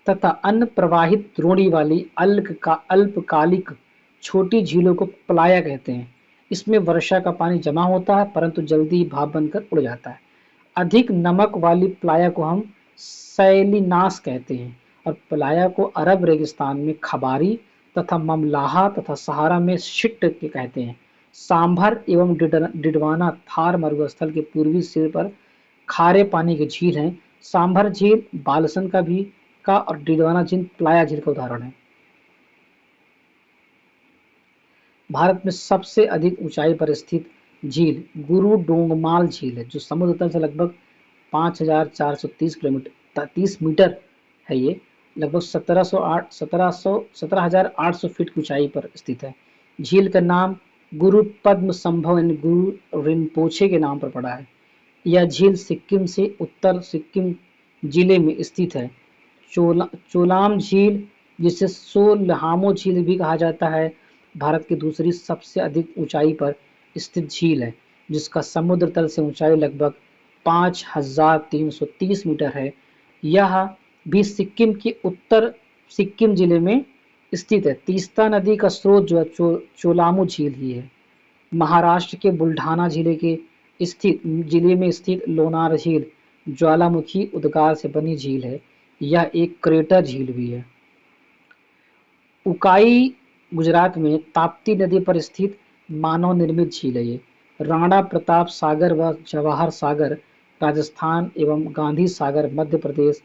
तथा अन्य प्रवाहित द्रोणी वाली अल्पकालिक छोटी झीलों को प्लाया कहते हैं। इसमें वर्षा का पानी जमा होता है परंतु जल्दी ही भाप बनकर उड़ जाता है। अधिक नमक वाली प्लाया को हम सैलिनास कहते हैं, और प्लाया को अरब रेगिस्तान में खबारी तथा ममलाहा तथा सहारा में शिट्ट के कहते हैं। सांभर एवं डिडवाना थार मरुस्थल के पूर्वी सिर पर खारे पानी की झील हैं। सांभर झील बालसन का भी मक्का और डिडवाना झील प्लाया झील का उदाहरण है। भारत में सबसे अधिक ऊंचाई पर स्थित झील गुरु डोंगमाल झील है, जो समुद्र तल से लगभग 5,430 किलोमीटर 30 मीटर है। ये लगभग 17,800 फीट की ऊंचाई पर स्थित है। झील का नाम गुरु पद्म संभव यानी गुरु रिनपोछे के नाम पर पड़ा है। यह झील सिक्किम से उत्तर सिक्किम जिले में स्थित है। चोलाम झील, जिसे सोलहामो झील भी कहा जाता है, भारत की दूसरी सबसे अधिक ऊंचाई पर स्थित झील है, जिसका समुद्र तल से ऊंचाई लगभग 5,330 मीटर है। यह भी सिक्किम के उत्तर सिक्किम जिले में स्थित है। तीस्ता नदी का स्रोत जो है चोलामो झील ही है। महाराष्ट्र के बुल्ढाना जिले में स्थित लोनार झील ज्वालामुखी उद्गार से बनी झील है। यह एक क्रेटर झील भी है। उकाई गुजरात में ताप्ती नदी पर स्थित मानव निर्मित झील है। ये राणा प्रताप सागर व जवाहर सागर राजस्थान एवं गांधी सागर मध्य प्रदेश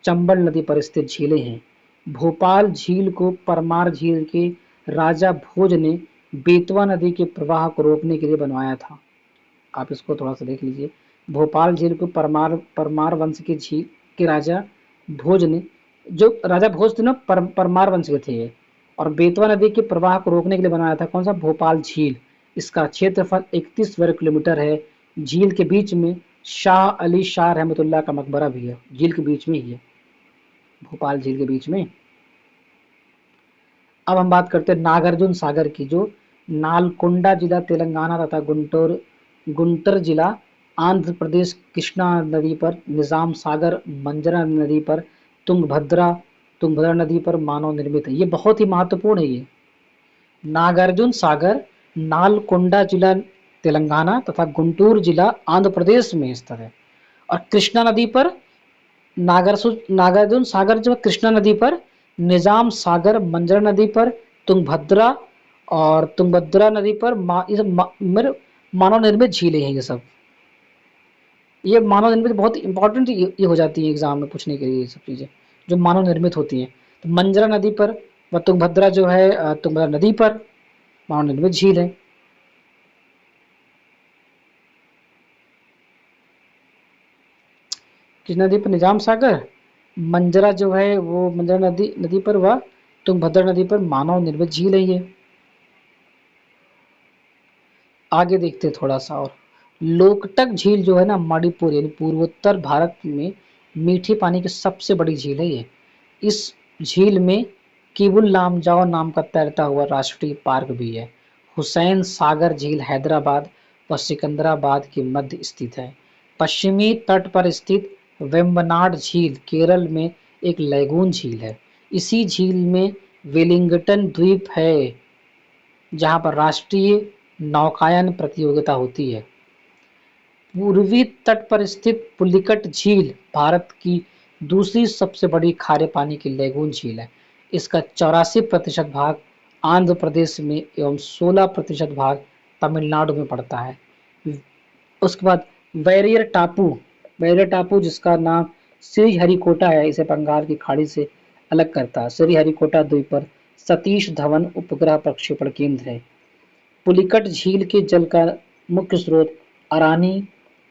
चंबल नदी पर स्थित झीलें हैं। भोपाल झील को परमार झील के राजा भोज ने बेतवा नदी के प्रवाह को रोकने के लिए बनवाया था। आप इसको थोड़ा सा देख लीजिए। भोपाल झील को परमार वंश के झील के राजा भोज ने, जो राजा भोज थे ना, परमार वंश के थे ये, और बेतवा नदी के प्रवाह को रोकने के लिए बनाया था। कौन सा? भोपाल झील। इसका क्षेत्रफल 31 वर्ग किलोमीटर है। झील के बीच में शाह अली शाह रहमतुल्लाह का मकबरा भी है। झील के बीच में ही है, भोपाल झील के बीच में। अब हम बात करते हैं नागार्जुन सागर की, जो नालकोंडा जिला तेलंगाना तथा गुंटर जिला आंध्र प्रदेश कृष्णा नदी पर, निजाम सागर मंजरा नदी पर, तुंगभद्रा नदी पर मानव निर्मित है। ये बहुत ही महत्वपूर्ण है। ये नागार्जुन सागर नालकोंडा जिला तेलंगाना तथा गुंटूर जिला आंध्र प्रदेश में स्थित है। और कृष्णा नदी पर नागार्जुन सागर जो कृष्णा नदी पर, निजाम सागर मंजरा नदी पर, तुंगभद्रा नदी पर मानव निर्मित झीलें हैं। ये सब ये मानव निर्मित बहुत इंपॉर्टेंट ये हो जाती है एग्जाम में पूछने के लिए, ये सब चीजें जो मानव निर्मित होती हैं। तो मंजरा नदी पर व तुंगभद्रा जो है तुंगभद्रा नदी पर मानव निर्मित झील है। किस नदी पर? निजाम सागर मंजरा जो है वो मंजरा नदी पर व तुंगभद्रा नदी पर मानव निर्मित झील है ये। आगे देखते हैं थोड़ा सा और। लोकटक झील जो है ना, मणिपुर यानी पूर्वोत्तर भारत में मीठे पानी की सबसे बड़ी झील है ये। इस झील में किबुल लामजाओ नाम का तैरता हुआ राष्ट्रीय पार्क भी है। हुसैन सागर झील हैदराबाद व सिकंदराबाद के मध्य स्थित है। पश्चिमी तट पर स्थित वेम्बनाड झील केरल में एक लैगून झील है। इसी झील में वेलिंगटन द्वीप है, जहां पर राष्ट्रीय नौकायन प्रतियोगिता होती है। पूर्वी तट पर स्थित पुलिकट झील भारत की दूसरी सबसे बड़ी खारे पानी की लैगून झील है। इसका 84% भाग आंध्र प्रदेश में एवं 16% भाग तमिलनाडु में पड़ता है। उसके बाद बैरियर टापू जिसका नाम श्रीहरिकोटा है, इसे बंगाल की खाड़ी से अलग करता है। श्रीहरिकोटा द्वीप पर सतीश धवन उपग्रह प्रक्षेपण केंद्र है। पुलिकट झील के जल का मुख्य स्रोत अरानी,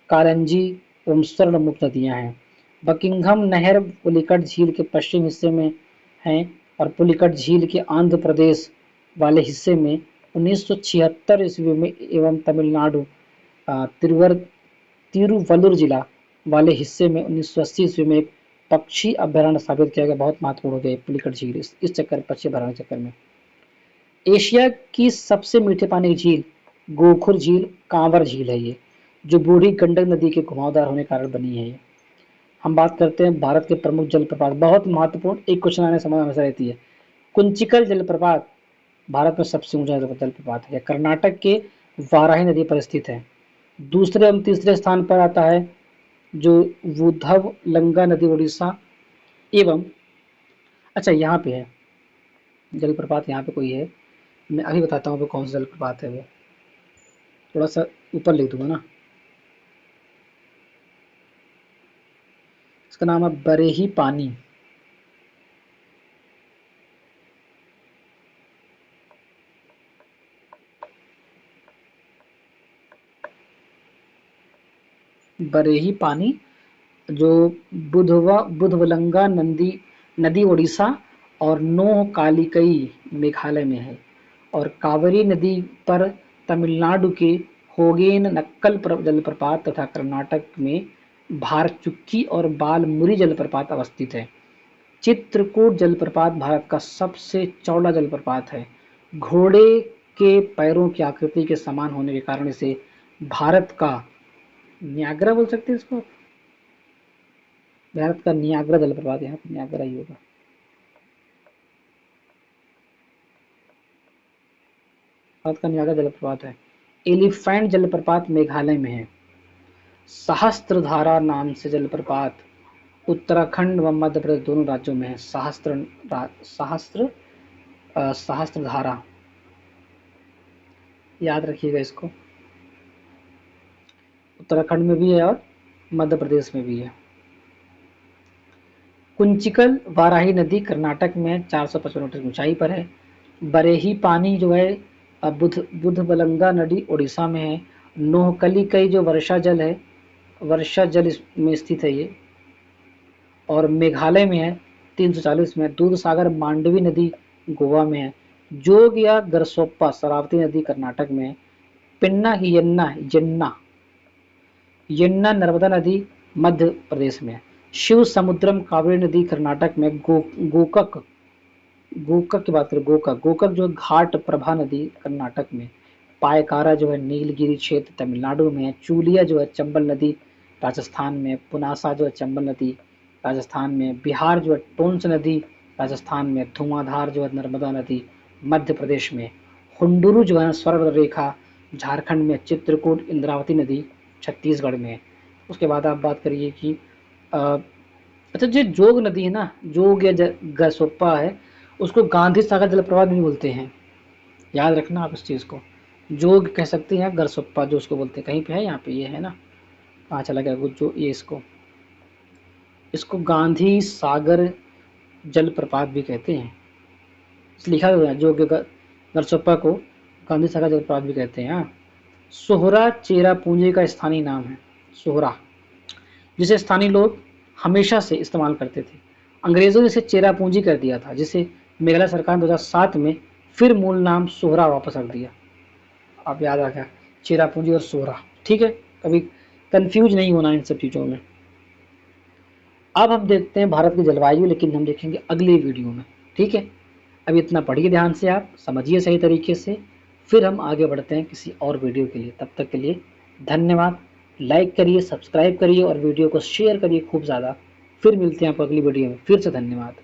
कारंजी एवं स्वर्णमुख नदियां हैं। बकिंघम नहर पुलिकट झील के पश्चिम हिस्से में है और पुलिकट झील के आंध्र प्रदेश वाले हिस्से में 1976 ईस्वी में एवं तमिलनाडु तिरुवल्लुर जिला वाले हिस्से में 1980 ईस्वी में एक पक्षी अभ्यारण्य स्थापित किया गया। बहुत महत्वपूर्ण हो गया पुलिकट झील इस चक्कर पक्षी अभ्यारण्य चक्कर में। एशिया की सबसे मीठे पानी की झील गोखुर झील कांवर झील है ये, जो बूढ़ी गंडक नदी के घुमावदार होने के कारण बनी है ये। हम बात करते हैं भारत के प्रमुख जलप्रपात, बहुत महत्वपूर्ण, एक क्वेश्चन आने समय हमेशा रहती है। कुंचिकल जलप्रपात भारत में सबसे ऊंचा जलप्रपात है। कर्नाटक के वाराही नदी पर स्थित है। दूसरे एवं तीसरे स्थान पर आता है जो वुधव लंगा नदी उड़ीसा एवं, अच्छा यहाँ पे है जलप्रपात, यहाँ पे कोई है, मैं अभी बताता हूँ कौन सा जलप्रपात है वो, थोड़ा सा ऊपर लिख दूंगा ना। इसका नाम है बरेही पानी। बरेही पानी जो बुधवलंगा नदी उड़ीसा और नोहकालिकई मेघालय में है, और कावेरी नदी पर तमिलनाडु के होगेन नक्कल जलप्रपात तथा कर्नाटक में भारचुक्की और बालमुरी जलप्रपात अवस्थित है। चित्रकूट जलप्रपात भारत का सबसे चौड़ा जलप्रपात है। घोड़े के पैरों की आकृति के समान होने के कारण इसे भारत का न्यागरा बोल सकते हैं इसको, भारत का नियाग्रा जलप्रपात, यहाँ पे नियाग्रा ही होगा। भारत का नियाग्रा जलप्रपात है। एलिफेंट जलप्रपात मेघालय में है। सहस्त्रधारा नाम से जलप्रपात उत्तराखंड व मध्य प्रदेश दोनों राज्यों में है। सहस्त्रधारा याद रखिएगा इसको, उत्तराखंड में भी है और मध्य प्रदेश में भी है। कुंचिकल वाराही नदी कर्नाटक में 455 मीटर ऊंचाई पर है। बरेही पानी जो है बुधबलंगा नदी उड़ीसा में है। नोहकलिकई जो वर्षा जल में स्थित है ये, और मेघालय में है 340 में। दूध सागर मांडवी नदी गोवा में है। जोग या गरसोप्पा शरावती नदी कर्नाटक में है। पिन्ना की यन्ना नर्मदा नदी मध्य प्रदेश में है। शिव समुद्रम कावेरी नदी कर्नाटक में। गोकक की बात करें, गोकक जो घाट प्रभा नदी कर्नाटक में। पायकारा जो है नीलगिरी क्षेत्र तमिलनाडु में है। चूलिया जो है चंबल नदी राजस्थान में। पुनासा जो है चंबल नदी राजस्थान में। बिहार जो है टोंस नदी राजस्थान में। धुआंधार जो है नर्मदा नदी मध्य प्रदेश में। हुंडुरु जो है स्वर्ग रेखा झारखंड में। चित्रकूट इंद्रावती नदी छत्तीसगढ़ में। उसके बाद आप बात करिए कि अच्छा जो जोग नदी है ना, जोग या गरसोप्पा है, उसको गांधी सागर जलप्रपात भी बोलते हैं। याद रखना आप इस चीज़ को। जोग कह सकते हैं, गरसोप्पा जो उसको बोलते हैं, कहीं पे है, यहाँ पे ये है ना, कहाँ चला गया जो ये, इसको गांधी सागर जलप्रपात भी कहते हैं। लिखा हुआ है जोग गरसोप्पा को गांधी सागर जलप्रपात भी कहते हैं। सोहरा चेरापूंजी का स्थानीय नाम है। सोहरा, जिसे स्थानीय लोग हमेशा से इस्तेमाल करते थे। अंग्रेजों ने इसे चेरापूंजी कर दिया था, जिसे मेघालय सरकार ने 2007 में फिर मूल नाम सोहरा वापस रख दिया। आप याद रखा, चेरापूंजी और सोहरा, ठीक है, कभी कंफ्यूज नहीं होना इन सब चीज़ों में। अब हम देखते हैं भारत की जलवायु, लेकिन हम देखेंगे अगले वीडियो में, ठीक है। अब इतना पढ़िए ध्यान से, आप समझिए सही तरीके से, फिर हम आगे बढ़ते हैं किसी और वीडियो के लिए। तब तक के लिए धन्यवाद। लाइक करिए, सब्सक्राइब करिए और वीडियो को शेयर करिए खूब ज़्यादा। फिर मिलते हैं आपको अगली वीडियो में। फिर से धन्यवाद।